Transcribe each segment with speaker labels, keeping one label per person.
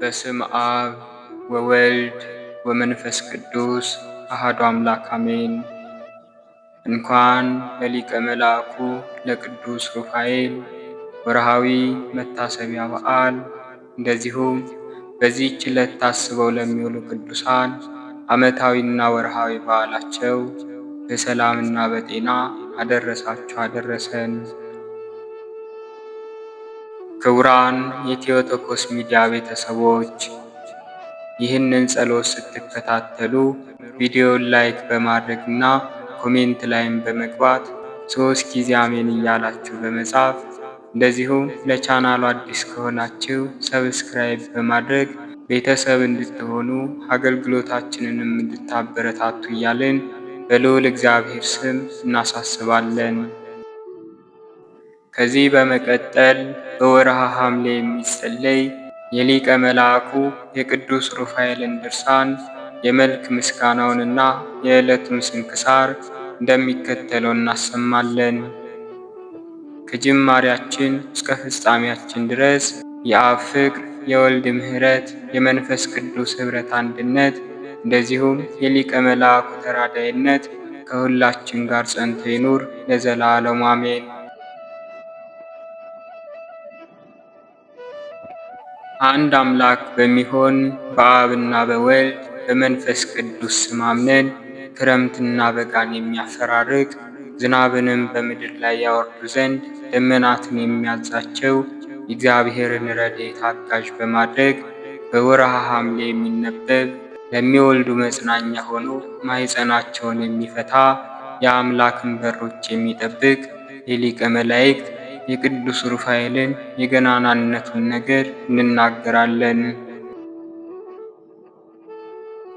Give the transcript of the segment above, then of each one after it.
Speaker 1: በስም አብ ወወልድ ወመንፈስ ቅዱስ አሐዱ አምላክ አሜን። እንኳን ለሊቀ መላኩ ለቅዱስ ሩፋኤል ወርሃዊ መታሰቢያ በዓል እንደዚሁም በዚህች ዕለት ታስበው ለሚውሉ ቅዱሳን ዓመታዊና ወርሃዊ በዓላቸው በሰላምና በጤና አደረሳችሁ አደረሰን። ክቡራን የቴዎቶኮስ ሚዲያ ቤተሰቦች ይህንን ጸሎት ስትከታተሉ ቪዲዮውን ላይክ በማድረግና ኮሜንት ላይም በመግባት 3 ጊዜ አሜን እያላችሁ በመጻፍ እንደዚሁም ለቻናሉ አዲስ ከሆናችሁ ሰብስክራይብ በማድረግ ቤተሰብ እንድትሆኑ አገልግሎታችንንም እንድታበረታቱ እያልን በልዑል እግዚአብሔር ስም እናሳስባለን። ከዚህ በመቀጠል በወርሃ ሐምሌ የሚጸለይ የሊቀ መልአኩ የቅዱስ ሩፋኤልን ድርሳን የመልክ ምስጋናውንና የዕለቱን ስንክሳር እንደሚከተለው እናሰማለን። ከጅማሬያችን እስከ ፍጻሜያችን ድረስ የአብ ፍቅር፣ የወልድ ምሕረት፣ የመንፈስ ቅዱስ ኅብረት አንድነት እንደዚሁም የሊቀ መልአኩ ተራዳይነት ከሁላችን ጋር ጸንቶ ይኑር ለዘላለሙ አሜን። አንድ አምላክ በሚሆን በአብና በወልድ በመንፈስ ቅዱስ ስም አምነን ክረምትና በጋን የሚያፈራርቅ ዝናብንም በምድር ላይ ያወርዱ ዘንድ ደመናትን የሚያዛቸው የእግዚአብሔርን ረድኤት አጋዥ በማድረግ በወርሃ ሐምሌ የሚነበብ ለሚወልዱ መጽናኛ ሆኖ ማኅፀናቸውን የሚፈታ የአምላክን በሮች የሚጠብቅ የሊቀ መላእክት የቅዱስ ሩፋኤልን የገናናነቱን ነገር እንናገራለን።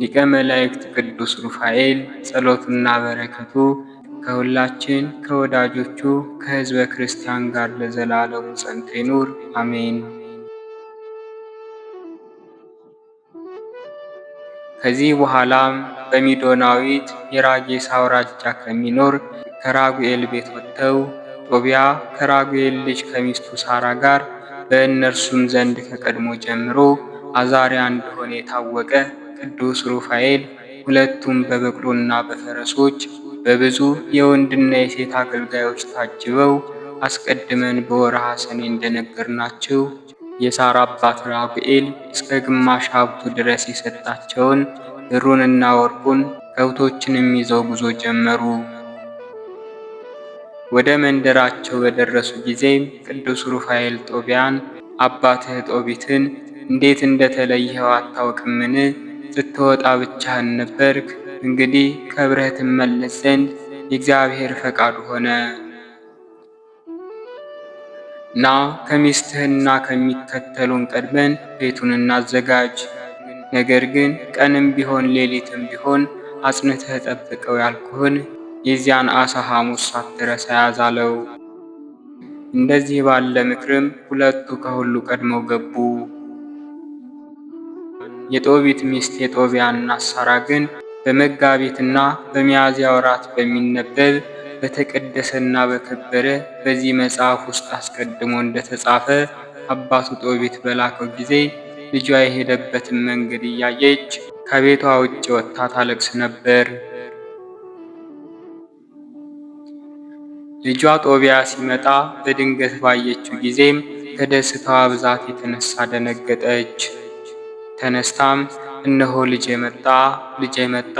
Speaker 1: ሊቀ መላእክት ቅዱስ ሩፋኤል ጸሎቱና በረከቱ ከሁላችን ከወዳጆቹ ከሕዝበ ክርስቲያን ጋር ለዘላለሙ ጸንቶ ይኑር አሜን። ከዚህ በኋላም በሚዶናዊት የራጌሳ አውራጃ ከሚኖር ከራጉኤል ቤት ወጥተው ጦቢያ ከራጉኤል ልጅ ከሚስቱ ሳራ ጋር በእነርሱም ዘንድ ከቀድሞ ጀምሮ አዛሪያ እንደሆነ የታወቀ ቅዱስ ሩፋኤል ሁለቱም በበቅሎና በፈረሶች በብዙ የወንድና የሴት አገልጋዮች ታጅበው አስቀድመን በወርሃ ሰኔ እንደነገርናችሁ የሳራ አባት ራጉኤል እስከ ግማሽ ሀብቱ ድረስ የሰጣቸውን ብሩንና ወርቁን ከብቶችንም ይዘው ጉዞ ጀመሩ። ወደ መንደራቸው በደረሱ ጊዜ ቅዱስ ሩፋኤል ጦቢያን አባትህ ጦቢትን እንዴት እንደተለየኸው አታውቅምን? ስትወጣ ብቻህን ነበርክ። እንግዲህ ከብረህ ትመለስ ዘንድ የእግዚአብሔር ፈቃዱ ሆነ እና ከሚስትህና ከሚከተሉን ቀድመን ቤቱን እናዘጋጅ። ነገር ግን ቀንም ቢሆን ሌሊትም ቢሆን አጽንተህ ጠብቀው ያልኩህን የዚያን ዓሣ ሐሙስ ሳትረሳ ያዝ አለው። እንደዚህ ባለ ምክርም ሁለቱ ከሁሉ ቀድመው ገቡ። የጦቢት ሚስት የጦቢያ እናት ሳራ ግን በመጋቢትና በሚያዝያ ወራት በሚነበብ በተቀደሰና በከበረ በዚህ መጽሐፍ ውስጥ አስቀድሞ እንደተጻፈ አባቱ ጦቢት በላከው ጊዜ ልጇ የሄደበትን መንገድ እያየች ከቤቷ ውጭ ወጥታ ታለቅስ ነበር። ልጇ ጦቢያ ሲመጣ በድንገት ባየችው ጊዜም ከደስታዋ ብዛት የተነሳ ደነገጠች። ተነስታም እነሆ ልጄ መጣ፣ ልጄ መጣ፣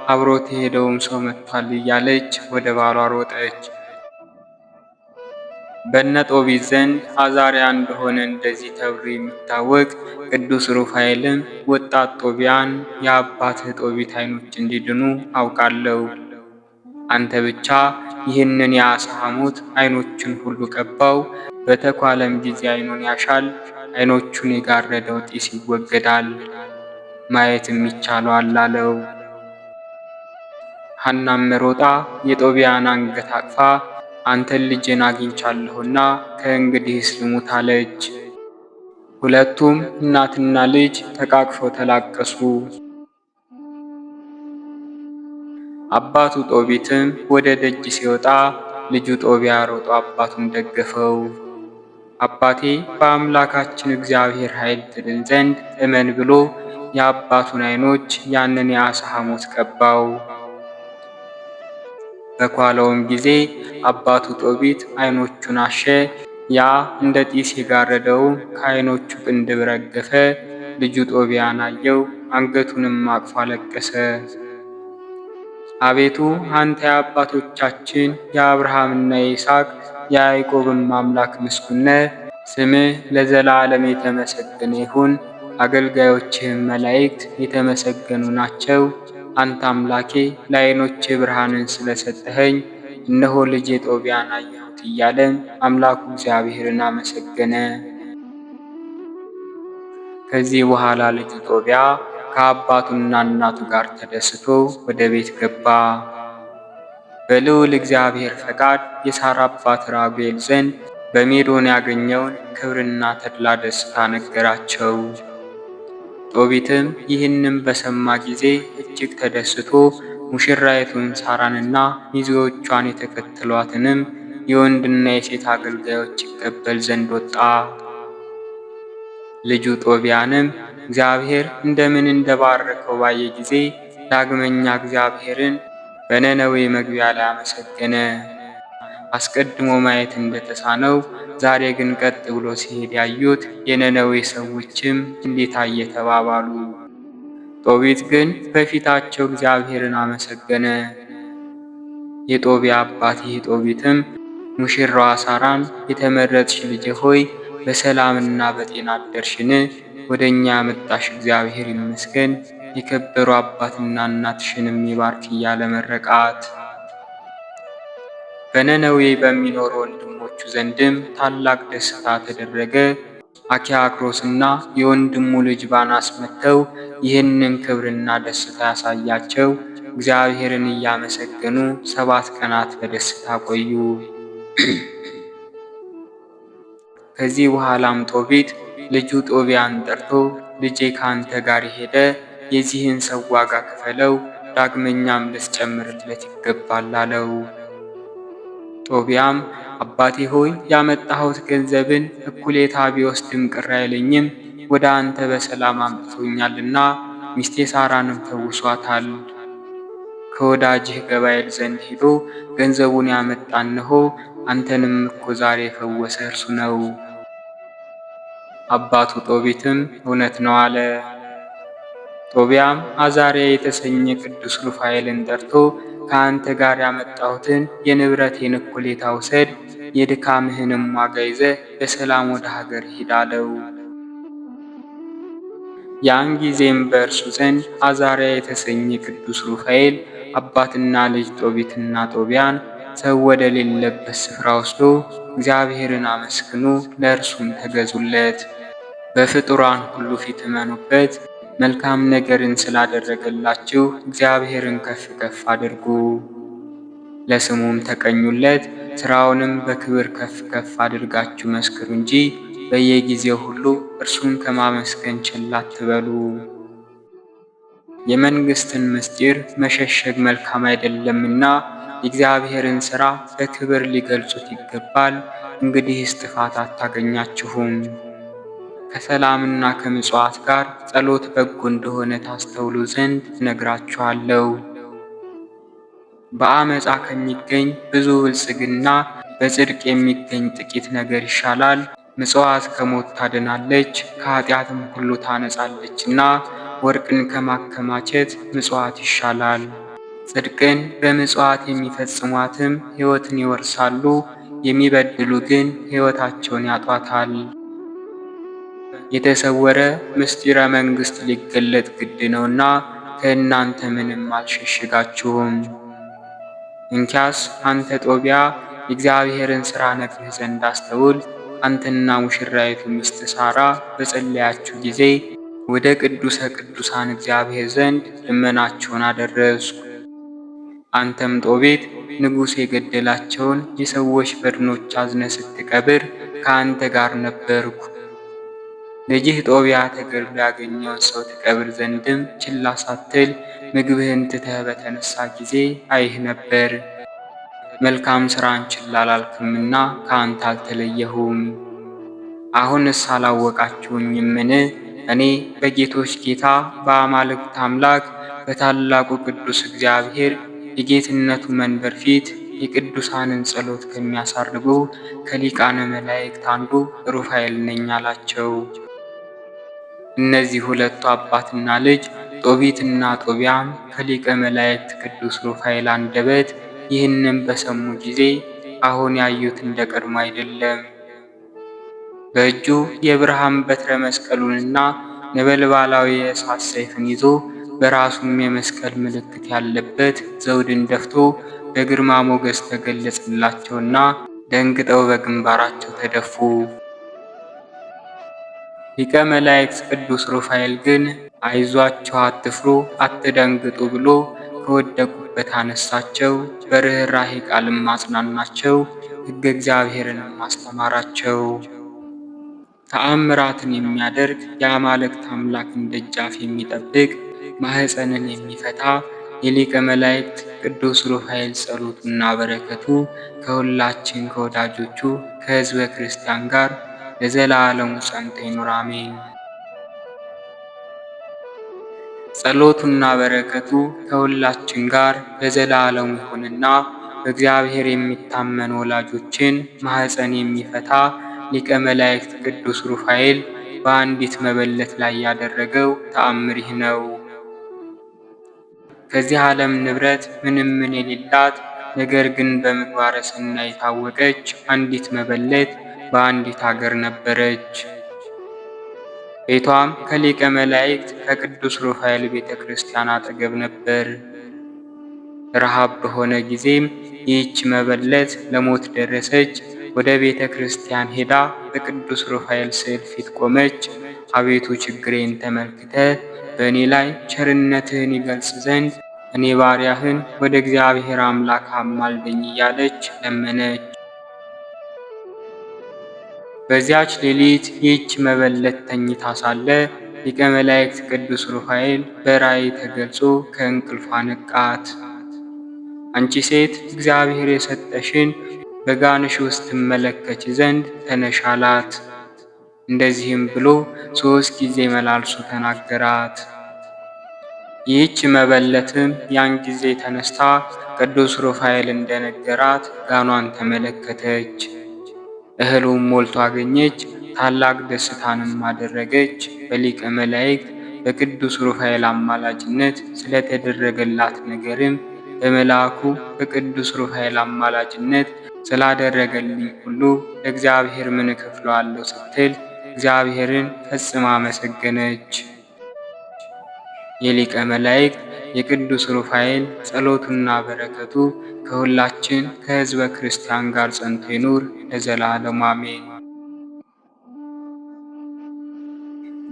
Speaker 1: አብሮት የሄደውም ሰው መጥቷል እያለች ወደ ባሏ ሮጠች። በነ ጦቢት ዘንድ አዛሪያ እንደሆነ እንደዚህ ተብሎ የሚታወቅ ቅዱስ ሩፋኤልም ወጣት ጦቢያን የአባትህ ጦቢት ዓይኖች እንዲድኑ አውቃለሁ። አንተ ብቻ ይህንን የዓሣ ሐሞት ዓይኖቹን ሁሉ ቀባው፣ በተኳለም ጊዜ ዓይኑን ያሻል፣ ዓይኖቹን የጋረደው ጢስ ይወገዳል፣ ማየትም ይቻለዋል አለው። ሐናም ሮጣ የጦቢያን አንገት አቅፋ አንተን ልጄን አግኝቻለሁና ከእንግዲህስ ልሙት አለች። ሁለቱም እናትና ልጅ ተቃቅፈው ተላቀሱ። አባቱ ጦቢትም ወደ ደጅ ሲወጣ ልጁ ጦቢያ ሮጦ አባቱን ደገፈው። አባቴ በአምላካችን እግዚአብሔር ኃይል ትድን ዘንድ እመን ብሎ የአባቱን ዓይኖች ያንን የዓሣ ሐሞት ቀባው። በኳለውም ጊዜ አባቱ ጦቢት ዓይኖቹን አሸ። ያ እንደ ጢስ የጋረደውም ከዓይኖቹ ቅንድብ ረገፈ። ልጁ ጦቢያን አየው፣ አንገቱንም አቅፎ አለቀሰ። አቤቱ አንተ የአባቶቻችን የአብርሃምና የይስሐቅ የያዕቆብም አምላክ ምስጉን ነህ። ስምህ ለዘላለም የተመሰገነ ይሁን። አገልጋዮችህም መላእክት የተመሰገኑ ናቸው። አንተ አምላኬ ለዓይኖቼ ብርሃንን ስለሰጠኸኝ እነሆ ልጄ ጦቢያን አየሁት እያለ አምላኩ እግዚአብሔርን አመሰገነ። ከዚህ በኋላ ልጁ ጦቢያ ከአባቱና እናቱ ጋር ተደስቶ ወደ ቤት ገባ። በልዑል እግዚአብሔር ፈቃድ የሳራ አባት ራጉኤል ዘንድ በሜዶን ያገኘውን ክብርና ተድላ ደስታ ነገራቸው። ጦቢትም ይህንም በሰማ ጊዜ እጅግ ተደስቶ ሙሽራይቱን ሳራንና ሚዜዎቿን የተከተሏትንም የወንድና የሴት አገልጋዮች ይቀበል ዘንድ ወጣ። ልጁ ጦቢያንም እግዚአብሔር እንደምን እንደባረከው ባየ ጊዜ ዳግመኛ እግዚአብሔርን በነነዌ መግቢያ ላይ አመሰገነ። አስቀድሞ ማየት እንደተሳነው ዛሬ ግን ቀጥ ብሎ ሲሄድ ያዩት የነነዌ ሰዎችም እንዴት አየ ተባባሉ። ጦቢት ግን በፊታቸው እግዚአብሔርን አመሰገነ። የጦቢያ አባት ይህ ጦቢትም ሙሽራዋ ሳራን የተመረጥሽ ልጄ ሆይ በሰላምና በጤና አደርሽን? ወደ እኛ ያመጣሽ እግዚአብሔር ይመስገን፣ የከበሩ አባትና እናትሽንም ይባርክ እያለ መረቃት። በነነዌ በሚኖሩ ወንድሞቹ ዘንድም ታላቅ ደስታ ተደረገ። አኪያክሮስና የወንድሙ ልጅ ባናስ መጥተው ይህንን ክብርና ደስታ ያሳያቸው እግዚአብሔርን እያመሰገኑ 7 ቀናት በደስታ ቆዩ። ከዚህ በኋላም ጦቢት ልጁ ጦቢያን ጠርቶ ልጄ ካንተ ጋር ሄደ፣ የዚህን ሰው ዋጋ ክፈለው፣ ዳግመኛም ልትጨምርለት ይገባል አለው። ጦቢያም አባቴ ሆይ ያመጣሁት ገንዘብን እኩሌታ ቢወስድም ቅር አይለኝም፣ ወደ አንተ በሰላም አምጥቶኛልና ሚስቴ ሳራንም ፈውሷታል። ከወዳጅህ ገባኤል ዘንድ ሄዶ ገንዘቡን ያመጣ እነሆ አንተንም እኮ ዛሬ የፈወሰ እርሱ ነው። አባቱ ጦቢትም እውነት ነው አለ። ጦቢያም አዛርያ የተሰኘ ቅዱስ ሩፋኤልን ጠርቶ ከአንተ ጋር ያመጣሁትን የንብረቴን እኩሌታ ውሰድ፣ የድካምህንም ዋጋ ይዘህ በሰላም ወደ ሀገር ሂድ አለው። ያን ጊዜም በእርሱ ዘንድ አዛርያ የተሰኘ ቅዱስ ሩፋኤል አባትና ልጅ ጦቢትና ጦቢያን ሰው ወደ ሌለበት ስፍራ ወስዶ እግዚአብሔርን አመስግኑ፣ ለእርሱም ተገዙለት። በፍጡራን ሁሉ ፊት እመኑበት፣ መልካም ነገርን ስላደረገላችሁ እግዚአብሔርን ከፍ ከፍ አድርጉ፣ ለስሙም ተቀኙለት፣ ሥራውንም በክብር ከፍ ከፍ አድርጋችሁ መስክሩ እንጂ በየጊዜው ሁሉ እርሱን ከማመስገን ችላ አትበሉ። የመንግሥትን ምስጢር መሸሸግ መልካም አይደለምና የእግዚአብሔርን ሥራ በክብር ሊገልጹት ይገባል። እንግዲህስ ጥፋት አታገኛችሁም። ከሰላምና ከምጽዋት ጋር ጸሎት በጎ እንደሆነ ታስተውሉ ዘንድ እነግራችኋለሁ። በአመፃ ከሚገኝ ብዙ ብልጽግና በጽድቅ የሚገኝ ጥቂት ነገር ይሻላል። ምጽዋት ከሞት ታድናለች፣ ከኃጢአትም ሁሉ ታነጻለችና ወርቅን ከማከማቸት ምጽዋት ይሻላል። ጽድቅን በምጽዋት የሚፈጽሟትም ሕይወትን ይወርሳሉ፣ የሚበድሉ ግን ሕይወታቸውን ያጧታል። የተሰወረ ምስጢረ መንግሥት ሊገለጥ ግድ ነውና ከእናንተ ምንም አልሸሽጋችሁም። እንኪያስ አንተ ጦቢያ የእግዚአብሔርን ሥራ ነግርህ ዘንድ አስተውል። አንተና ሙሽራይቱ ሚስት ሳራ በጸለያችሁ ጊዜ ወደ ቅዱሰ ቅዱሳን እግዚአብሔር ዘንድ ልመናችሁን አደረስኩ። አንተም ጦቢት ንጉሥ የገደላቸውን የሰዎች በድኖች አዝነ ስትቀብር ከአንተ ጋር ነበርኩ። ልጅህ ጦቢያ ተገድሎ ያገኘውን ሰው ትቀብር ዘንድም ችላ ሳትል ምግብህን ትተህ በተነሳ ጊዜ አይህ ነበር። መልካም ሥራን ችላ አላልክምና ከአንተ አልተለየሁም። አሁንስ አላወቃችሁኝምን? እኔ በጌቶች ጌታ በአማልክት አምላክ በታላቁ ቅዱስ እግዚአብሔር የጌትነቱ መንበር ፊት የቅዱሳንን ጸሎት ከሚያሳርጉ ከሊቃነ መላእክት አንዱ ሩፋኤል ነኝ አላቸው። እነዚህ ሁለቱ አባትና ልጅ ጦቢትና ጦቢያም ከሊቀ መላእክት ቅዱስ ሩፋኤል አንደበት ይህንን በሰሙ ጊዜ አሁን ያዩት እንደ ቀድሞ አይደለም። በእጁ የብርሃን በትረ መስቀሉንና ነበልባላዊ የእሳት ሰይፍን ይዞ በራሱም የመስቀል ምልክት ያለበት ዘውድን ደፍቶ በግርማ ሞገስ ተገለጸላቸውና ደንግጠው በግንባራቸው ተደፉ። ሊቀ መላእክት ቅዱስ ሩፋኤል ግን አይዟቸው፣ አትፍሩ፣ አትደንግጡ ብሎ ከወደቁበት አነሳቸው። በርኅራኄ ቃልም አጽናናቸው፣ ሕገ እግዚአብሔርንም አስተማራቸው። ተአምራትን የሚያደርግ የአማልክት አምላክን ደጃፍ የሚጠብቅ ማኅፀንን የሚፈታ የሊቀ መላእክት ቅዱስ ሩፋኤል ጸሎቱና በረከቱ ከሁላችን ከወዳጆቹ ከሕዝበ ክርስቲያን ጋር ለዘላለሙ ጸንቶ ይኑር አሜን። ጸሎቱና በረከቱ ከሁላችን ጋር ለዘላለሙ ይሁንና በእግዚአብሔር የሚታመኑ ወላጆችን ማኅፀን የሚፈታ ሊቀ መላእክት ቅዱስ ሩፋኤል በአንዲት መበለት ላይ ያደረገው ተአምር ይህ ነው። ከዚህ ዓለም ንብረት ምንም የሌላት ነገር ግን በምግባረ ሰናይ የታወቀች አንዲት መበለት በአንዲት ሀገር ነበረች። ቤቷም ከሊቀ መላእክት ከቅዱስ ሩፋኤል ቤተ ክርስቲያን አጠገብ ነበር። ረሃብ በሆነ ጊዜም ይህች መበለት ለሞት ደረሰች። ወደ ቤተ ክርስቲያን ሄዳ በቅዱስ ሩፋኤል ስዕል ፊት ቆመች። አቤቱ ችግሬን ተመልክተ በእኔ ላይ ቸርነትህን ይገልጽ ዘንድ እኔ ባሪያህን ወደ እግዚአብሔር አምላክ አማልደኝ እያለች ለመነች። በዚያች ሌሊት ይህች መበለት ተኝታ ሳለ ሊቀ መላእክት ቅዱስ ሩፋኤል በራእይ ተገልጾ ከእንቅልፏ ነቃት። አንቺ ሴት እግዚአብሔር የሰጠሽን በጋንሽ ውስጥ ትመለከች ዘንድ ተነሽ አላት። እንደዚህም ብሎ 3 ጊዜ መላልሶ ተናገራት። ይህች መበለትም ያን ጊዜ ተነስታ ቅዱስ ሩፋኤል እንደነገራት ጋኗን ተመለከተች። እህሉም ሞልቶ አገኘች። ታላቅ ደስታንም አደረገች። በሊቀ መላእክት በቅዱስ ሩፋኤል አማላጅነት ስለተደረገላት ነገርም በመልአኩ በቅዱስ ሩፋኤል አማላጅነት ስላደረገልኝ ሁሉ ለእግዚአብሔር ምን እከፍለዋለሁ ስትል እግዚአብሔርን ፈጽማ አመሰገነች። የሊቀ መላእክት የቅዱስ ሩፋኤል ጸሎቱና በረከቱ ከሁላችን ከሕዝበ ክርስቲያን ጋር ጸንቶ ይኑር ለዘላለሙ አሜን።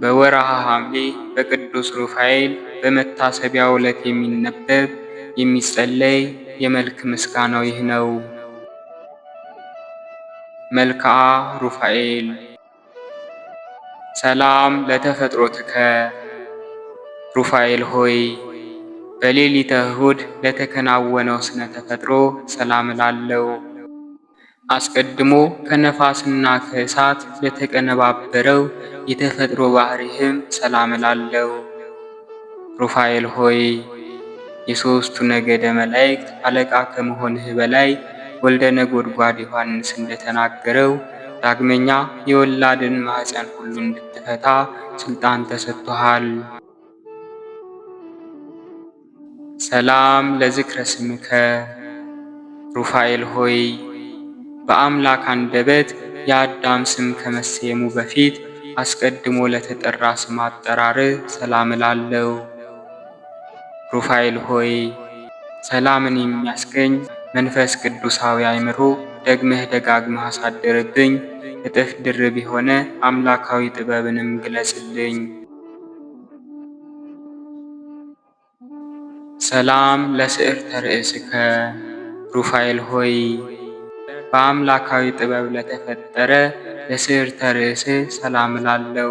Speaker 1: በወርሃ ሐምሌ በቅዱስ ሩፋኤል በመታሰቢያው ዕለት የሚነበብ የሚጸለይ የመልክ ምስጋናው ይህ ነው። መልክዓ ሩፋኤል ሰላም ለተፈጥሮትከ ሩፋኤል ሆይ በሌሊተ እሁድ ለተከናወነው ስነ ተፈጥሮ ሰላም እላለሁ። አስቀድሞ ከነፋስና ከእሳት ለተቀነባበረው የተፈጥሮ ባህሪህም ሰላም እላለሁ። ሩፋኤል ሆይ የሦስቱ ነገደ መላእክት አለቃ ከመሆንህ በላይ ወልደ ነጎድጓድ ዮሐንስ እንደተናገረው ዳግመኛ የወላድን ማኅፀን ሁሉ እንድትፈታ ሥልጣን ተሰጥቶሃል። ሰላም ለዝክረ ስምከ ሩፋኤል ሆይ በአምላክ አንደበት የአዳም ስም ከመሰየሙ በፊት አስቀድሞ ለተጠራ ስም አጠራር ሰላም እላለሁ። ሩፋኤል ሆይ ሰላምን የሚያስገኝ መንፈስ ቅዱሳዊ አእምሮ ደግመህ ደጋግመህ አሳደረብኝ። እጥፍ ድርብ የሆነ አምላካዊ ጥበብንም ግለጽልኝ። ሰላም ለስዕርተ ርእስከ ሩፋኤል ሆይ በአምላካዊ ጥበብ ለተፈጠረ ለስዕርተ ርእስህ ሰላም እላለሁ።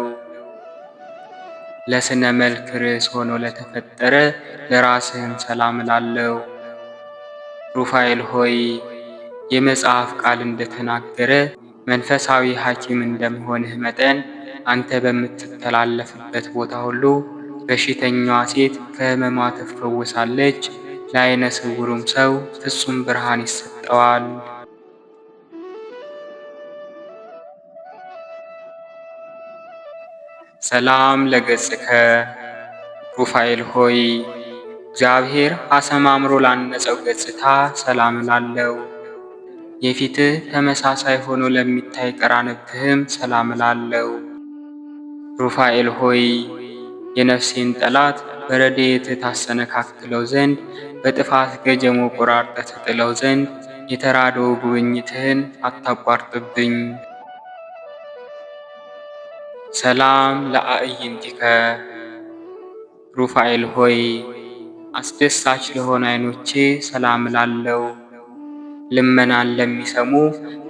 Speaker 1: ለስነ መልክ ርዕስ ሆኖ ለተፈጠረ ለራስህም ሰላም እላለሁ። ሩፋኤል ሆይ የመጽሐፍ ቃል እንደተናገረ መንፈሳዊ ሐኪም እንደመሆንህ መጠን አንተ በምትተላለፍበት ቦታ ሁሉ በሽተኛዋ ሴት ከሕመሟ ትፈወሳለች፣ ለዓይነ ስውሩም ሰው ፍጹም ብርሃን ይሰጠዋል። ሰላም ለገጽከ ሩፋኤል ሆይ እግዚአብሔር አሰማምሮ ላነጸው ገጽታ ሰላም እላለሁ። የፊትህ ተመሳሳይ ሆኖ ለሚታይ ቀራንብትህም ሰላም እላለሁ። ሩፋኤል ሆይ የነፍሴን ጠላት በረድኤትህ ታሰነካክለው ዘንድ በጥፋት ገጀሞ ቆራርጠህ ትጥለው ዘንድ የተራድኦ ጉብኝትህን አታቋርጥብኝ። ሰላም ለአዕይንቲከ ሩፋኤል ሆይ አስደሳች ለሆኑ ዓይኖቼ ሰላም እላለሁ። ልመናን ለሚሰሙ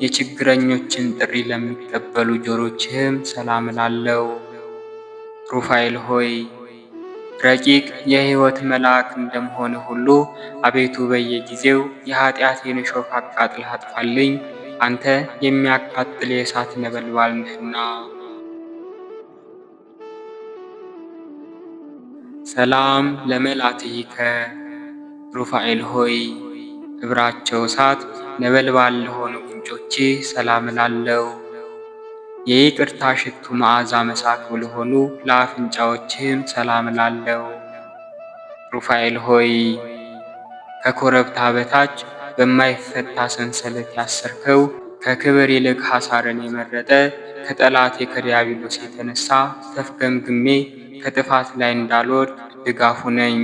Speaker 1: የችግረኞችን ጥሪ ለሚቀበሉ ጆሮችህም ሰላም እላለሁ። ሩፋኤል ሆይ ረቂቅ የሕይወት መልአክ እንደመሆን ሁሉ አቤቱ በየጊዜው የኀጢአቴን እሾህ አቃጥለህ አጥፋልኝ፣ አንተ የሚያቃጥል የእሳት ነበልባል ነህና። ሰላም ለመላትይከ ሩፋኤል ሆይ ኅብራቸው እሳት ነበልባል ለሆኑ ጉንጮቼ ሰላም እላለሁ። የይቅርታ ሽቱ መዓዛ መሳክው ለሆኑ ለአፍንጫዎችህም ሰላም እላለሁ። ሩፋኤል ሆይ ከኮረብታ በታች በማይፈታ ሰንሰለት ያሰርከው ከክብር ይልቅ ሐሳርን የመረጠ ከጠላቴ ከዲያብሎስ የተነሳ ተፍገምግሜ ከጥፋት ላይ እንዳልወድቅ ድጋፉ ነኝ።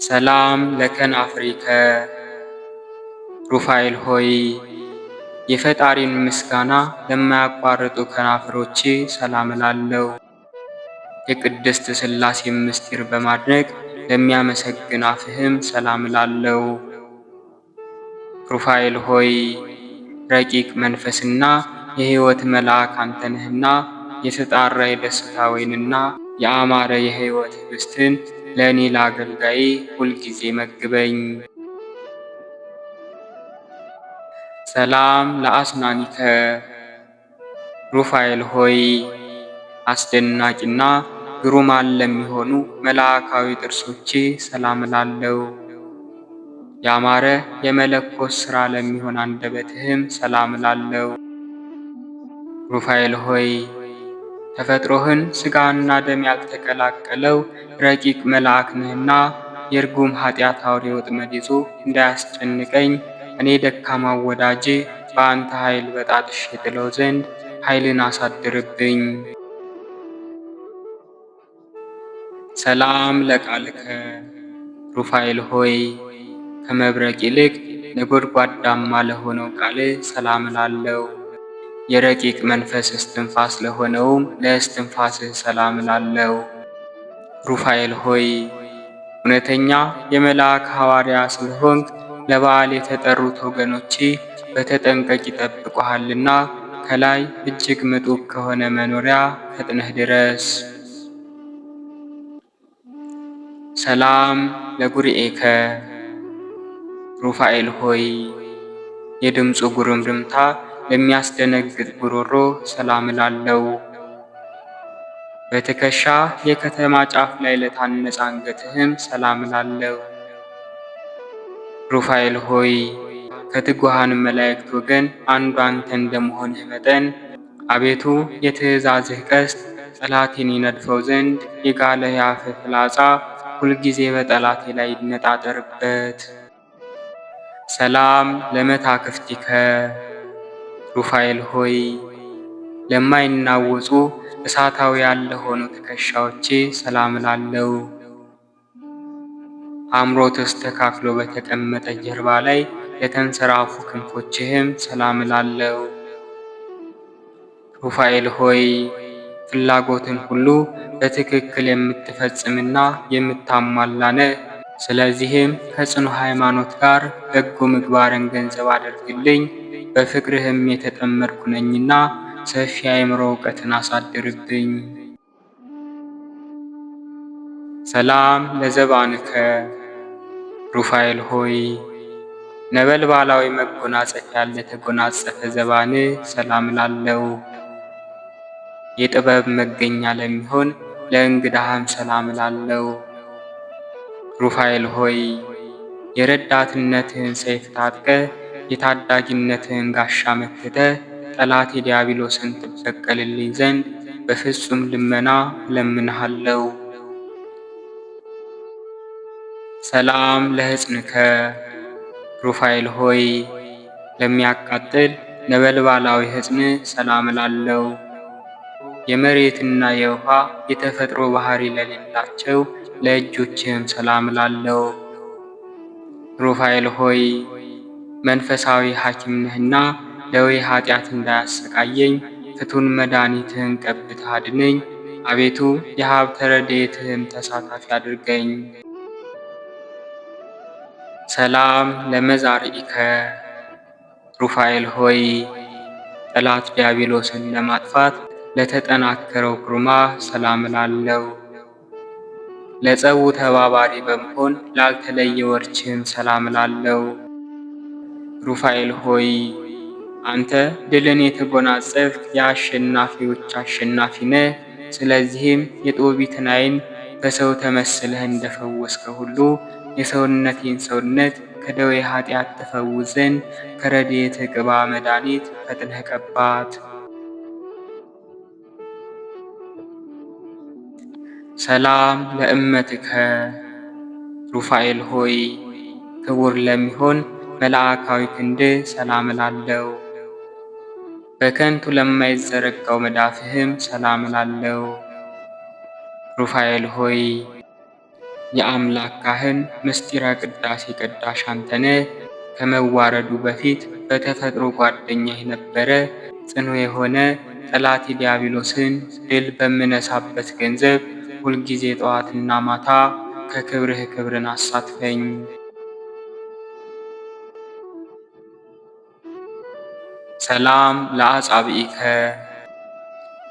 Speaker 1: ሰላም ለከናፍሪከ ሩፋኤል ሆይ የፈጣሪን ምስጋና ለማያቋርጡ ከናፍሮቼ ሰላም እላለሁ። የቅድስት ሥላሴ ምስጢር በማድነቅ ለሚያመሰግን አፍህም ሰላም እላለሁ። ሩፋኤል ሆይ ረቂቅ መንፈስና የሕይወት መልአክ አንተ ነህና የተጣራ የደስታ ወይንና የአማረ የሕይወት ኅብስትን ለእኔ ለአገልጋዬ ሁልጊዜ መግበኝ። ሰላም ለአስናኒከ ሩፋኤል ሆይ አስደናቂና ግሩማን ለሚሆኑ መልአካዊ ጥርሶቼ ሰላም እላለሁ። ያማረ የመለኮት ሥራ ለሚሆን አንደበትህም ሰላም እላለሁ። ሩፋኤል ሆይ ተፈጥሮህን ሥጋና ደም ያልተቀላቀለው ረቂቅ መልአክ ነህና የርጉም ኃጢአት አውሬ ወጥመድ ይዞ እንዳያስጨንቀኝ እኔ ደካማው ወዳጄ በአንተ ኃይል በጣጥሽ የጥለው ዘንድ ኃይልን አሳድርብኝ። ሰላም ለቃልከ ሩፋኤል ሆይ ከመብረቅ ይልቅ ነጎድጓዳማ ለሆነው ቃል ሰላም እላለሁ። የረቂቅ መንፈስ እስትንፋስ ለሆነውም ለእስትንፋስህ ሰላም እላለሁ። ሩፋኤል ሆይ እውነተኛ የመልአክ ሐዋርያ ስለሆንክ ለበዓል የተጠሩት ወገኖቼ በተጠንቀቅ ይጠብቁሃልና ከላይ እጅግ ምጡቅ ከሆነ መኖሪያ ፈጥነህ ድረስ። ሰላም ለጉርኤከ ሩፋኤል ሆይ የድምፁ ጉርምርምታ ለሚያስደነግጥ ጉሮሮ ሰላም እላለሁ። በትከሻ የከተማ ጫፍ ላይ ለታነጸ አንገትህም ሰላም እላለሁ። ሩፋኤል ሆይ ከትጉሃን መላእክት ወገን አንዱ አንተ እንደመሆንህ መጠን አቤቱ የትእዛዝህ ቀስት ጠላቴን ይነድፈው ዘንድ የጋለ የአፍህ ፍላጻ ሁልጊዜ በጠላቴ ላይ ይነጣጠርበት። ሰላም ለመታክፍቲከ ሩፋኤል ሆይ ለማይናወጹ እሳታውያን ለሆኑ ትከሻዎቼ ሰላም እላለሁ። አምሮ ተስተካክሎ በተቀመጠ ጀርባ ላይ ለተንሰራፉ ክንፎችህም ሰላም እላለሁ። ሩፋኤል ሆይ ፍላጎትን ሁሉ በትክክል የምትፈጽምና የምታሟላ ነህ። ስለዚህም ከጽኑ ሃይማኖት ጋር በጎ ምግባርን ገንዘብ አድርግልኝ። በፍቅርህም የተጠመድኩ ነኝና ሰፊ አእምሮ እውቀትን አሳድርብኝ። ሰላም ለዘባንከ ሩፋኤል ሆይ ነበልባላዊ መጎናጸፊያ ለተጎናጸፈ ዘባን ሰላም እላለሁ። የጥበብ መገኛ ለሚሆን ለእንግዳህም ሰላም እላለሁ። ሩፋኤል ሆይ የረዳትነትህን ሰይፍ ታጥቀ የታዳጊነትህን ጋሻ መክተ ጠላቴ ዲያብሎስን ትበቀልልኝ ዘንድ በፍጹም ልመና እለምንሃለሁ። ሰላም ለሕፅንከ ሩፋኤል ሆይ ለሚያቃጥል ነበልባላዊ ሕፅን ሰላም እላለሁ። የመሬትና የውሃ የተፈጥሮ ባህሪ ለሌላቸው ለእጆችህም ሰላም እላለሁ። ሩፋኤል ሆይ መንፈሳዊ ሐኪም ነህና ደዌ ኃጢአት እንዳያሰቃየኝ ፍቱን መድኃኒትህን ቀብተህ አድነኝ። አቤቱ የሀብተ ረድኤትህም ተሳታፊ አድርገኝ። ሰላም ለመዛርኢከ ሩፋኤል ሆይ ጠላት ዲያብሎስን ለማጥፋት ለተጠናከረው ግርማ ሰላም እላለሁ። ለጸቡ ተባባሪ በመሆን ላልተለየ ወርችህም ሰላም እላለሁ። ሩፋኤል ሆይ አንተ ድልን የተጎናጸፍክ የአሸናፊዎች አሸናፊ ነህ። ስለዚህም የጦቢትን ዓይን በሰው ተመስለህ እንደፈወስከ ሁሉ የሰውነቴን ሰውነት ከደዌ ኃጢአት ተፈውስ ዘንድ ከረድኤተ ቅባ መድኃኒት ፈጥነህ ቀባት። ሰላም ለእመትከ ሩፋኤል ሆይ ክቡር ለሚሆን መልአካዊ ክንድ ሰላም እላለሁ። በከንቱ ለማይዘረጋው መዳፍህም ሰላም እላለሁ። ሩፋኤል ሆይ የአምላክ ካህን ምስጢረ ቅዳሴ ቀዳሽ አንተነ ከመዋረዱ በፊት በተፈጥሮ ጓደኛ የነበረ ጽኑ የሆነ ጠላቴ ዲያብሎስን ድል በምነሳበት ገንዘብ ሁልጊዜ ጠዋትና ማታ ከክብርህ ክብርን አሳትፈኝ። ሰላም ለአጻብኢከ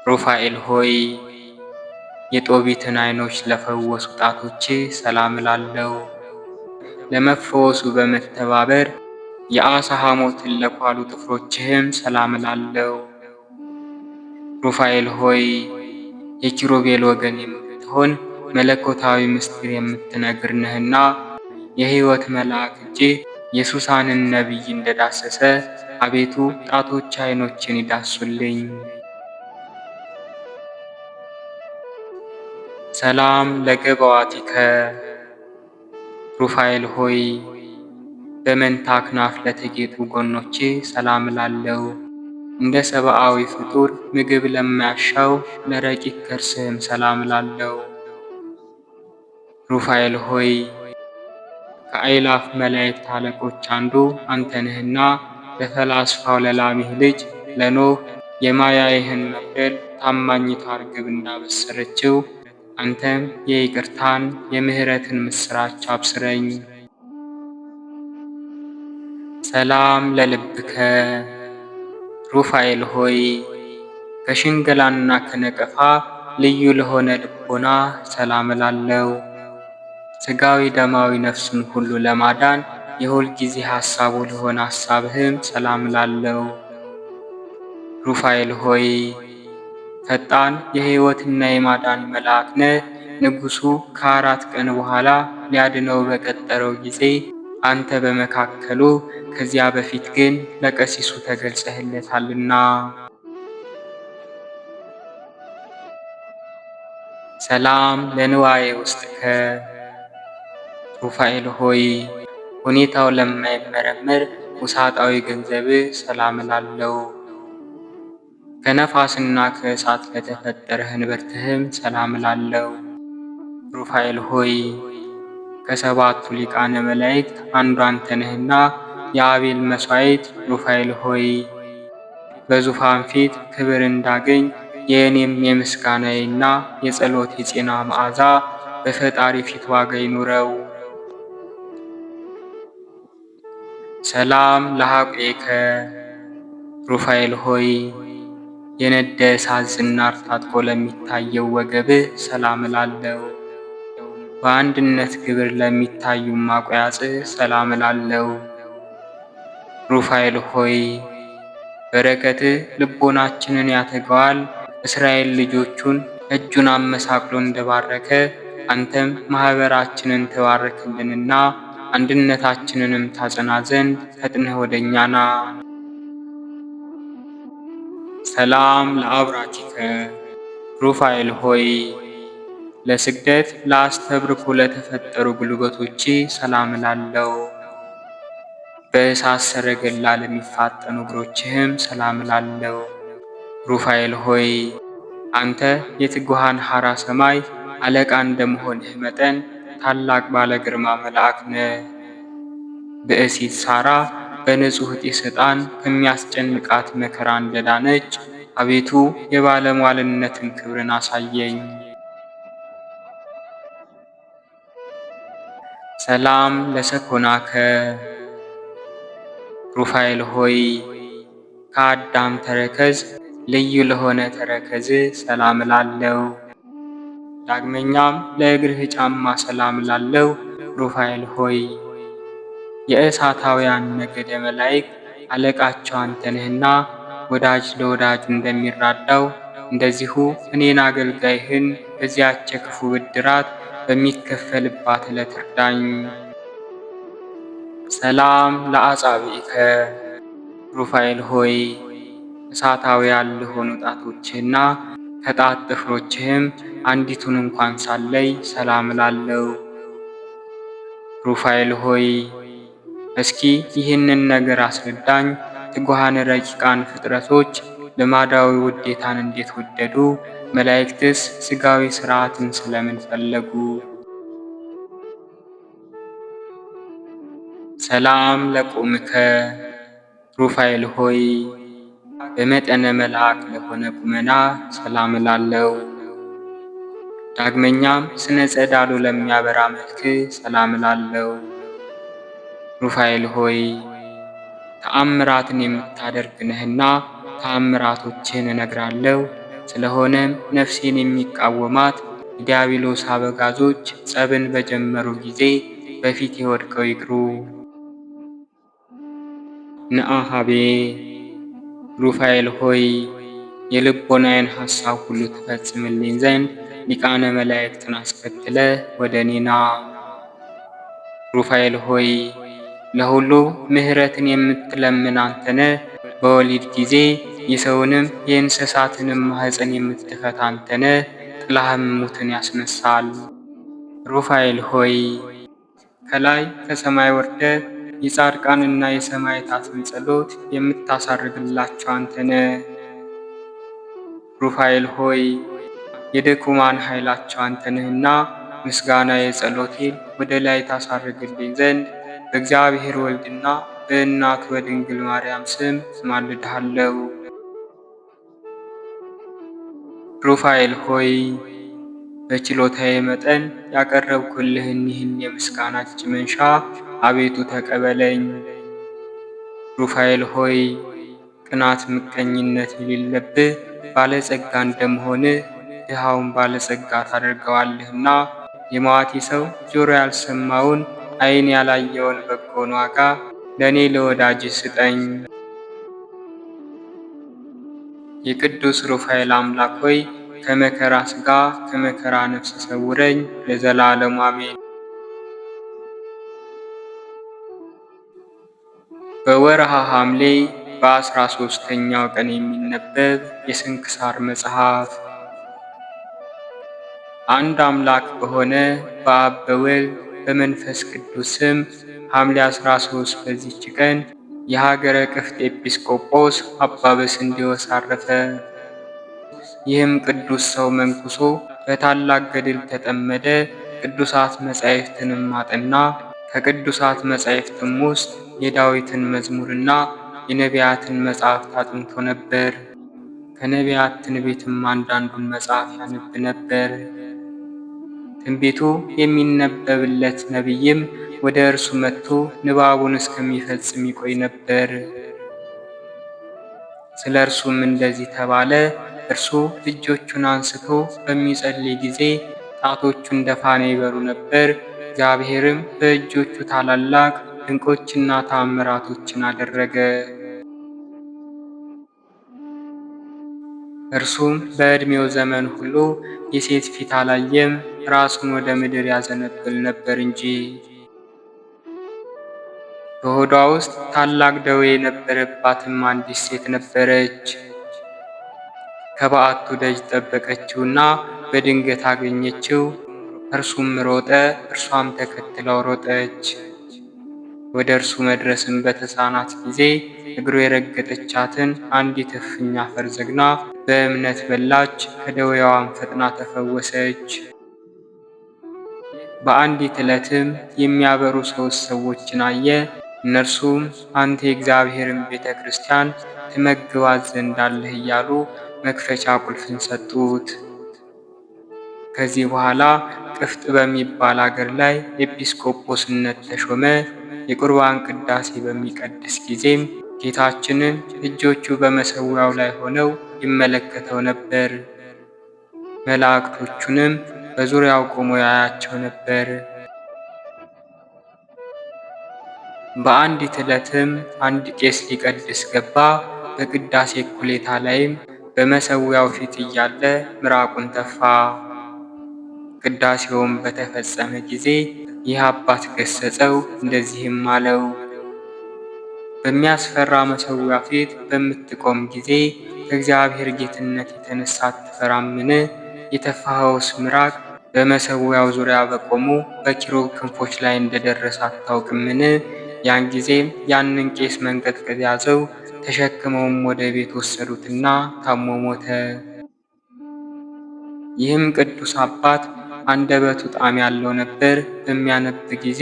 Speaker 1: ሩፋኤል ሆይ የጦቢትን ዓይኖች ለፈወሱ ጣቶች ሰላም እላለሁ። ለመፈወሱ በመተባበር የአሳ ሐሞትን ለኳሉ ጥፍሮችህም ሰላም እላለሁ። ሩፋኤል ሆይ የኪሩቤል ወገን የምትሆን መለኮታዊ ምስጢር የምትነግር ነህና የሕይወት መልአክ እጅህ የሱሳንን ነቢይ እንደዳሰሰ አቤቱ ጣቶች ዓይኖችን ይዳሱልኝ። ሰላም ለገባዋቲከ ሩፋኤል ሆይ በመንታ አክናፍ ለተጌጡ ጎኖች ሰላም እላለሁ። እንደ ሰብአዊ ፍጡር ምግብ ለማያሻው ለረቂቅ ከርስህም ሰላም እላለሁ። ሩፋኤል ሆይ ከአእላፍ መላእክት አለቆች አንዱ አንተ ነህና ለፈላስፋው ለላሜህ ልጅ ለኖህ የማያይህን መግደል ታማኝቷ ርግብ እንዳበሰረችው አንተም የይቅርታን የምህረትን ምስራች አብስረኝ። ሰላም ለልብከ ሩፋኤል ሆይ ከሽንገላና ከነቀፋ ልዩ ለሆነ ልቦና ሰላም እላለሁ። ሥጋዊ ደማዊ ነፍስን ሁሉ ለማዳን የሁል ጊዜ ሐሳቡ ለሆነ ሐሳብህም ሰላም እላለሁ። ሩፋኤል ሆይ ፈጣን የሕይወትና የማዳን መልአክ ነህ። ንጉሡ ከ4 ቀን በኋላ ሊያድነው በቀጠረው ጊዜ አንተ በመካከሉ ከዚያ በፊት ግን ለቀሲሱ ተገልጸህለታልና። ሰላም ለንዋዬ ውስጥከ ሩፋኤል ሆይ ሁኔታው ለማይመረመር ውሳጣዊ ገንዘብ ሰላም እላለሁ። ከነፋስና ከእሳት ለተፈጠረ ህንብርትህም ሰላም እላለሁ። ሩፋኤል ሆይ ከሰባቱ ሊቃነ መላእክት አንዱ አንተ ነህና የአቤል መሥዋዕት ሩፋኤል ሆይ በዙፋን ፊት ክብር እንዳገኝ የእኔም የምስጋናዬና የጸሎት የጤና መዓዛ በፈጣሪ ፊት ዋጋ ይኑረው። ሰላም ለሐቄከ ሩፋኤል ሆይ የነደ እሳት ዝናር ታጥቆ ለሚታየው ወገብህ ሰላም እላለሁ። በአንድነት ግብር ለሚታዩ ማቆያጽህ ሰላም እላለሁ። ሩፋኤል ሆይ በረከትህ ልቦናችንን ያተገዋል። እስራኤል ልጆቹን እጁን አመሳቅሎ እንደባረከ አንተም ማኅበራችንን ትባርክልንና አንድነታችንንም ታጸና ዘንድ ፈጥነህ ወደ እኛ ና። ሰላም ለአብራኪከ ሩፋኤል ሆይ ለስግደት ለአስተብርኮ ለተፈጠሩ ጉልበቶች ሰላም እላለሁ። በእሳት ሰረገላ ለሚፋጠኑ እግሮችህም ሰላም እላለሁ። ሩፋኤል ሆይ አንተ የትጉሃን ሐራ ሰማይ አለቃ እንደመሆንህ መጠን ታላቅ ባለ ግርማ መልአክ ነህ። ብእሲት ሳራ በንጹሕ ጢስ ዕጣን ከሚያስጨንቃት መከራ እንደዳነች አቤቱ የባለሟልነትን ክብርን አሳየኝ። ሰላም ለሰኮናከ ሩፋኤል ሆይ ከአዳም ተረከዝ ልዩ ለሆነ ተረከዝ ሰላም እላለሁ። ዳግመኛም ለእግርህ ጫማ ሰላም እላለሁ። ሩፋኤል ሆይ የእሳታውያን ነገደ መላእክት አለቃቸው አንተ ነህና ወዳጅ ለወዳጁ እንደሚራዳው እንደዚሁ እኔን አገልጋይህን በዚያች የክፉ ብድራት በሚከፈልባት ዕለት እርዳኝ። ሰላም ለአጻብዒከ ሩፋኤል ሆይ እሳታውያን ለሆኑ ጣቶችህና ከጣት ጥፍሮችህም አንዲቱን እንኳን ሳለይ ሰላም እላለሁ። ሩፋኤል ሆይ እስኪ ይህንን ነገር አስረዳኝ። ትጉሃን ረቂቃን ፍጥረቶች ልማዳዊ ውዴታን እንዴት ወደዱ? መላእክትስ ሥጋዊ ሥርዓትን ስለምን ፈለጉ? ሰላም ለቁምከ ሩፋኤል ሆይ በመጠነ መልአክ ለሆነ ቁመና ሰላም እላለሁ። ዳግመኛም ስነ ጸዳሉ ለሚያበራ መልክ ሰላም እላለሁ። ሩፋኤል ሆይ ተአምራትን የምታደርግ ነህና ተአምራቶችህን እነግራለሁ። ስለሆነም ነፍሴን የሚቃወማት የዲያብሎስ አበጋዞች ጸብን በጀመሩ ጊዜ በፊቴ ወድቀው ይቅሩ። ነአሃቤ ሩፋኤል ሆይ የልቦናዬን ሐሳብ ሁሉ ትፈጽምልኝ ዘንድ ሊቃነ መላእክትን አስከትለ ወደ እኔ ና። ሩፋኤል ሆይ ለሁሉ ምሕረትን የምትለምን አንተነ በወሊድ ጊዜ የሰውንም የእንስሳትንም ማኅፀን የምትፈታ አንተነ ጥላህም ሙትን ያስነሳል። ሩፋኤል ሆይ ከላይ ከሰማይ ወርደ የጻድቃንና የሰማዕታትን ጸሎት የምታሳርግላቸው አንተነ። ሩፋኤል ሆይ የድኩማን ኃይላቸው አንተነህና ምስጋና የጸሎቴን ወደ ላይ ታሳርግልኝ ዘንድ በእግዚአብሔር ወልድና በእናቱ በድንግል ማርያም ስም እማልድሃለሁ። ሩፋኤል ሆይ በችሎታዬ መጠን ያቀረብኩልህን ይህን የምስጋና እጅ መንሻ አቤቱ ተቀበለኝ። ሩፋኤል ሆይ ቅናት፣ ምቀኝነት የሌለብህ ባለጸጋ እንደመሆንህ ድሃውን ባለጸጋ ታደርገዋለህና የመዋቲ ሰው ጆሮ ያልሰማውን ዓይን ያላየውን በጎን ዋጋ ለእኔ ለወዳጅ ስጠኝ። የቅዱስ ሩፋኤል አምላክ ሆይ ከመከራ ሥጋ ከመከራ ነፍስ ሰውረኝ ለዘላለሙ አሜን። በወርሃ ሐምሌ በ13ኛው ቀን የሚነበብ የስንክሳር መጽሐፍ። አንድ አምላክ በሆነ በአብ በወልድ በመንፈስ ቅዱስ ስም ሐምሌ 13 በዚች ቀን የሀገረ ቅፍት ኤጲስቆጶስ አባ በስንዴዎስ አረፈ። ይህም ቅዱስ ሰው መንኩሶ በታላቅ ገድል ተጠመደ። ቅዱሳት መጻሕፍትንም አጠና። ከቅዱሳት መጻሕፍትም ውስጥ የዳዊትን መዝሙርና የነቢያትን መጽሐፍት አጥንቶ ነበር። ከነቢያት ትንቢትም አንዳንዱን መጽሐፍ ያነብ ነበር። ትንቢቱ የሚነበብለት ነቢይም ወደ እርሱ መጥቶ ንባቡን እስከሚፈጽም ይቆይ ነበር። ስለ እርሱም እንደዚህ ተባለ። እርሱ እጆቹን አንስቶ በሚጸልይ ጊዜ ጣቶቹ እንደ ፋና ይበሩ ነበር። እግዚአብሔርም በእጆቹ ታላላቅ ድንቆችና ተአምራቶችን አደረገ። እርሱም በዕድሜው ዘመን ሁሉ የሴት ፊት አላየም፣ ራሱን ወደ ምድር ያዘነብል ነበር እንጂ። በሆዷ ውስጥ ታላቅ ደዌ የነበረባትም አንዲት ሴት ነበረች። ከበዓቱ ደጅ ጠበቀችውና በድንገት አገኘችው። እርሱም ሮጠ፣ እርሷም ተከትለው ሮጠች። ወደ እርሱ መድረስም በተሳናት ጊዜ እግሩ የረገጠቻትን አንዲት እፍኝ አፈር ዘግና በእምነት በላች፣ ከደዌዋም ፈጥና ተፈወሰች። በአንዲት ዕለትም የሚያበሩ 3 ሰዎችን አየ። እነርሱም አንተ የእግዚአብሔርን ቤተ ክርስቲያን ትመግባት ዘንድ አለህ እያሉ መክፈቻ ቁልፍን ሰጡት። ከዚህ በኋላ ቅፍጥ በሚባል አገር ላይ ኤጲስቆጶስነት ተሾመ። የቁርባን ቅዳሴ በሚቀድስ ጊዜም ጌታችንን እጆቹ በመሠዊያው ላይ ሆነው ይመለከተው ነበር። መላእክቶቹንም በዙሪያው ቆሞ ያያቸው ነበር። በአንዲት ዕለትም አንድ ቄስ ሊቀድስ ገባ። በቅዳሴ እኩሌታ ላይም በመሠዊያው ፊት እያለ ምራቁን ተፋ። ቅዳሴውም በተፈጸመ ጊዜ ይህ አባት ገሰጸው፣ እንደዚህም አለው፦ በሚያስፈራ መሠዊያ ፊት በምትቆም ጊዜ ከእግዚአብሔር ጌትነት የተነሳ አትፈራምን? የተፋኸውስ ምራቅ በመሠዊያው ዙሪያ በቆሙ በኪሩብ ክንፎች ላይ እንደደረሰ አታውቅምን? ያን ጊዜም ያንን ቄስ መንቀጥቀጥ ያዘው። ተሸክመውም ወደ ቤት ወሰዱትና ታሞ ሞተ። ይህም ቅዱስ አባት አንደበቱ ጣዕም ያለው ነበር። በሚያነብ ጊዜ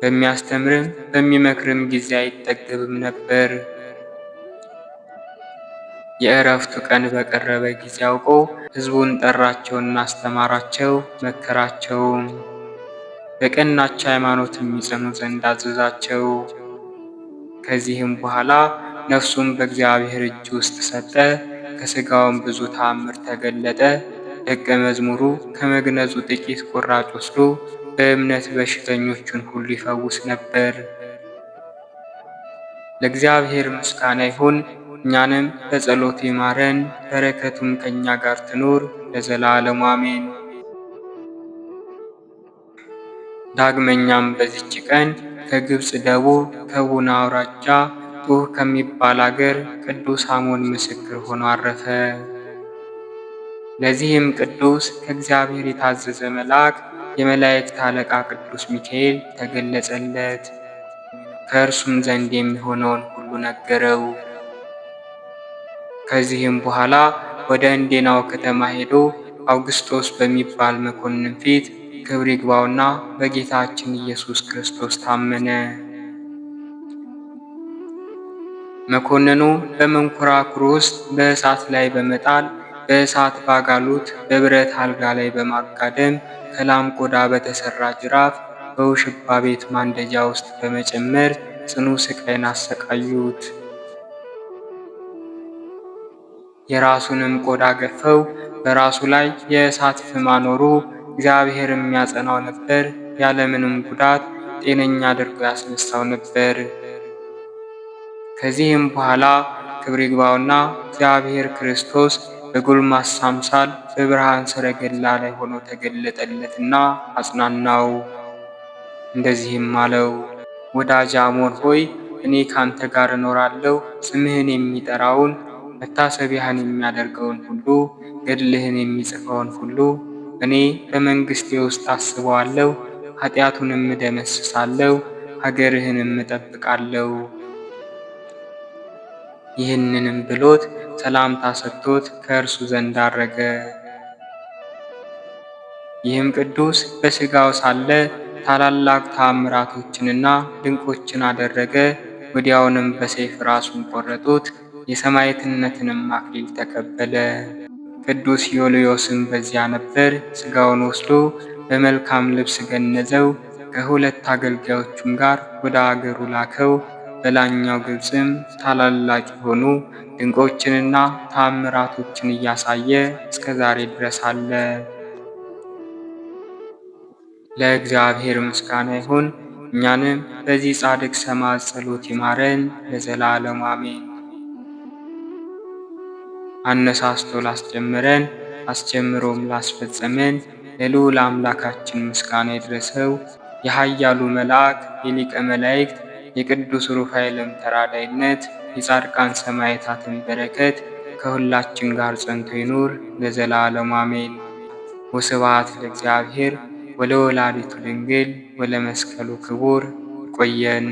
Speaker 1: በሚያስተምርም በሚመክርም ጊዜ አይጠገብም ነበር። የእረፍቱ ቀን በቀረበ ጊዜ አውቆ ሕዝቡን ጠራቸውና አስተማራቸው፣ መከራቸውም። በቀናች ሃይማኖት የሚጸኑ ዘንድ አዘዛቸው። ከዚህም በኋላ ነፍሱን በእግዚአብሔር እጅ ውስጥ ሰጠ። ከሥጋውም ብዙ ተአምር ተገለጠ። ደቀ መዝሙሩ ከመግነዙ ጥቂት ቁራጭ ወስዶ በእምነት በሽተኞቹን ሁሉ ይፈውስ ነበር። ለእግዚአብሔር ምስጋና ይሁን። እኛንም በጸሎቱ ይማረን፣ በረከቱም ከእኛ ጋር ትኑር ለዘላለሙ አሜን። ዳግመኛም በዚች ቀን ከግብፅ ደቡብ ከቡና አውራጃ ጡህ ከሚባል አገር ቅዱስ አሞን ምስክር ሆኖ አረፈ። ለዚህም ቅዱስ ከእግዚአብሔር የታዘዘ መልአክ የመላእክት አለቃ ቅዱስ ሚካኤል ተገለጸለት። ከእርሱም ዘንድ የሚሆነውን ሁሉ ነገረው። ከዚህም በኋላ ወደ እንዴናው ከተማ ሄዶ አውግስጦስ በሚባል መኮንን ፊት ክብር ይግባውና በጌታችን ኢየሱስ ክርስቶስ ታመነ። መኮንኑ በመንኮራኩር ውስጥ በእሳት ላይ በመጣል በእሳት ባጋሉት በብረት አልጋ ላይ በማጋደም ከላም ቆዳ በተሰራ ጅራፍ በውሽባ ቤት ማንደጃ ውስጥ በመጨመር ጽኑ ስቃይን አሰቃዩት። የራሱንም ቆዳ ገፈው በራሱ ላይ የእሳት ፍም አኖሩ። እግዚአብሔር የሚያጸናው ነበር። ያለምንም ጉዳት ጤነኛ አድርጎ ያስነሳው ነበር። ከዚህም በኋላ ክብር ይግባውና እግዚአብሔር ክርስቶስ በጎልማሳ አምሳል በብርሃን ሰረገላ ላይ ሆኖ ተገለጠለትና አጽናናው። እንደዚህም አለው፦ ወዳጅ አሞን ሆይ እኔ ካንተ ጋር እኖራለሁ። ስምህን የሚጠራውን መታሰቢያህን የሚያደርገውን ሁሉ ገድልህን የሚጽፈውን ሁሉ እኔ በመንግሥቴ ውስጥ አስበዋለሁ። ኃጢአቱንም እደመስሳለሁ፣ ሀገርህንም እጠብቃለሁ። ይህንንም ብሎት ሰላምታ ሰጥቶት ከእርሱ ዘንድ አረገ። ይህም ቅዱስ በሥጋው ሳለ ታላላቅ ተአምራቶችንና ድንቆችን አደረገ። ወዲያውንም በሰይፍ ራሱን ቆረጡት። የሰማዕትነትንም አክሊል ተቀበለ። ቅዱስ ዮልዮስም በዚያ ነበር። ሥጋውን ወስዶ በመልካም ልብስ ገነዘው። ከ2 አገልጋዮቹም ጋር ወደ አገሩ ላከው። በላይኛው ግብፅም ታላላቅ የሆኑ ድንቆችንና ተአምራቶችን እያሳየ እስከ ዛሬ ድረስ አለ። ለእግዚአብሔር ምስጋና ይሁን። እኛንም በዚህ ጻድቅ ሰማዕት ጸሎት ይማረን ለዘላለሙ አሜን። አነሳስቶ ላስጀመረን አስጀምሮም ላስፈጸመን ለልዑል አምላካችን ምስጋና ይድረሰው። የኃያሉ መልአክ የሊቀ መላእክት የቅዱስ ሩፋኤልም ተራዳይነት የጻድቃን ሰማዕታትን በረከት ከሁላችን ጋር ጸንቶ ይኑር ለዘላለሙ አሜን። ወስብሐት ለእግዚአብሔር ወለወላዲቱ ድንግል ወለመስቀሉ ክቡር። ይቆየን።